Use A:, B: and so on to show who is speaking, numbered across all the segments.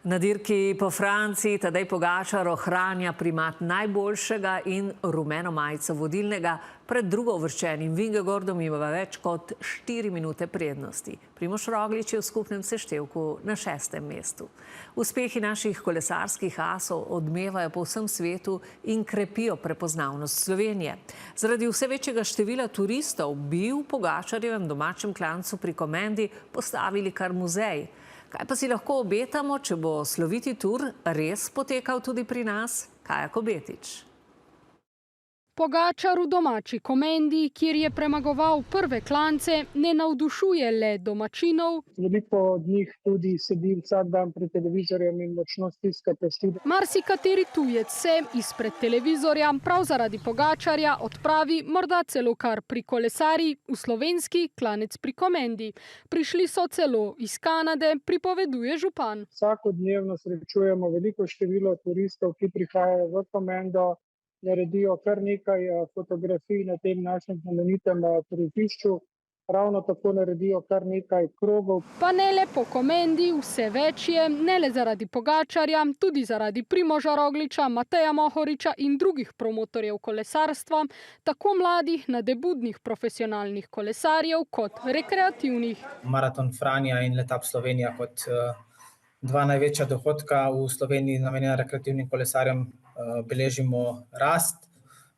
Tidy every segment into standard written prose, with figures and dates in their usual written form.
A: Na dirki po Franciji Tadej Pogačar ohranja primat najboljšega in rumeno majico vodilnega pred drugouvrščenim Vingegaardom ima več kot 4 minute prednosti. Primož Roglič je v skupnem seštevku na 6. mestu. Uspehi naših kolesarskih asov odmevajo po vsem svetu in krepijo prepoznavnost Slovenije. Zaradi vse večjega števila turistov bi v Pogačarjevem domačem klancu pri Komendi postavili kar muzej. Kaj pa si lahko obetamo, če bo sloviti tur res potekal tudi pri nas? Kaja Kobetič.
B: Pogačar v domači Komendi, kjer je premagoval prve klance, ne navdušuje le domačinov.
C: Veliko od njih tudi sedi vsak dan pred televizorjem in močno stiska pesti.
B: Marsikateri tujec se izpred televizorja prav zaradi Pogačarja odpravi morda celo kar pri kolesari v slovenski klanec pri Komendi. Prišli so celo iz Kanade, pripoveduje župan.
C: Vsakodnevno srečujemo veliko število turistov, ki prihajajo v Komendo, naredijo kar nekaj fotografij na tem našem znamenitem križišču, ravno tako naredijo kar nekaj krogov.
B: Pa ne le po Komendi, vse več je, ne le zaradi Pogačarja, tudi zaradi Primoža Rogliča, Mateja Mohoriča in drugih promotorjev kolesarstva, tako mladih nadebudnih profesionalnih kolesarjev kot rekreativnih.
D: Maraton Franja in Letap Slovenija kot dva največja dohodka v Sloveniji namenjena rekreativnim kolesarjem beležimo rast.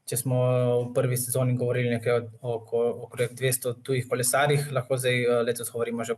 D: Če smo v prvi sezoni govorili nekaj okrog 200 tujih kolesarjih, lahko zdaj letos govorimo že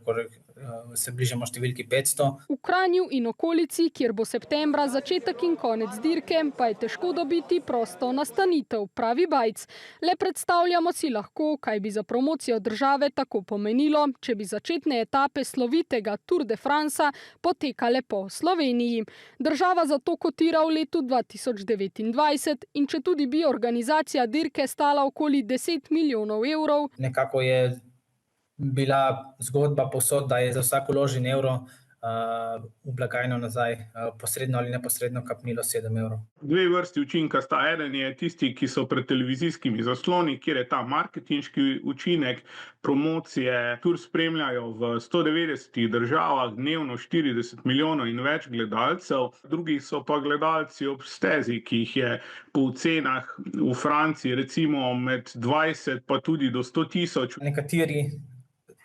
D: se bližamo številki 500.
B: V Kranju in okolici, kjer bo septembra začetek in konec dirke, pa je težko dobiti prosto nastanitev, pravi Bajc. Le predstavljamo si lahko, kaj bi za promocijo države tako pomenilo, če bi začetne etape slovitega Tour de France potekale po Sloveniji. Država zato kotira v letu 2029 in če tudi bi organizacija dirke stala okoli 10 milijonov evrov.
D: Nekako je bila zgodba povsod, da je za vsak vložen evro v blagajno nazaj posredno ali neposredno kapnilo 7 evrov.
E: Dve vrsti učinka sta. Eden je tisti, ki so pred televizijskimi zasloni, kjer je ta marketinški učinek, promocije. Tur spremljajo v 190 državah, dnevno 40 milijonov in več gledalcev. Drugi so pa gledalci ob stezi, ki jih je po ocenah v Franciji recimo med 20 pa tudi do 100 tisoč.
D: Nekateri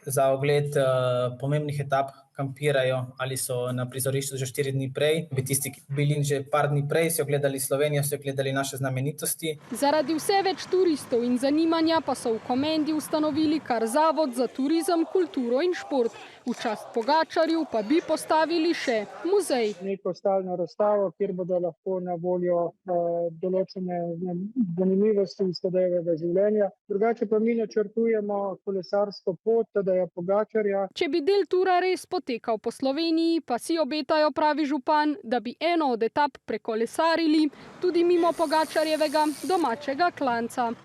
D: za ogled pomembnih etap kampirajo ali so na prizorišču že 4 dni prej. Tisti, ki bili že par dni prej, so ogledali Slovenijo, so ogledali naše znamenitosti.
B: Zaradi vse več turistov in zanimanja pa so v Komendi ustanovili kar Zavod za turizem, kulturo in šport. V čast Pogačarju pa bi postavili še muzej.
C: Neko stalno razstavo, kjer bodo lahko na voljo določene zanimivosti iz Tadejevega življenja. Drugače pa mi načrtujemo kolesarsko pot Tadeja Pogačarja.
B: Če bi del tura res potekal po Sloveniji, pa si obetajo, pravi župan, da bi eno od etap prekolesarili tudi mimo Pogačarjevega domačega klanca.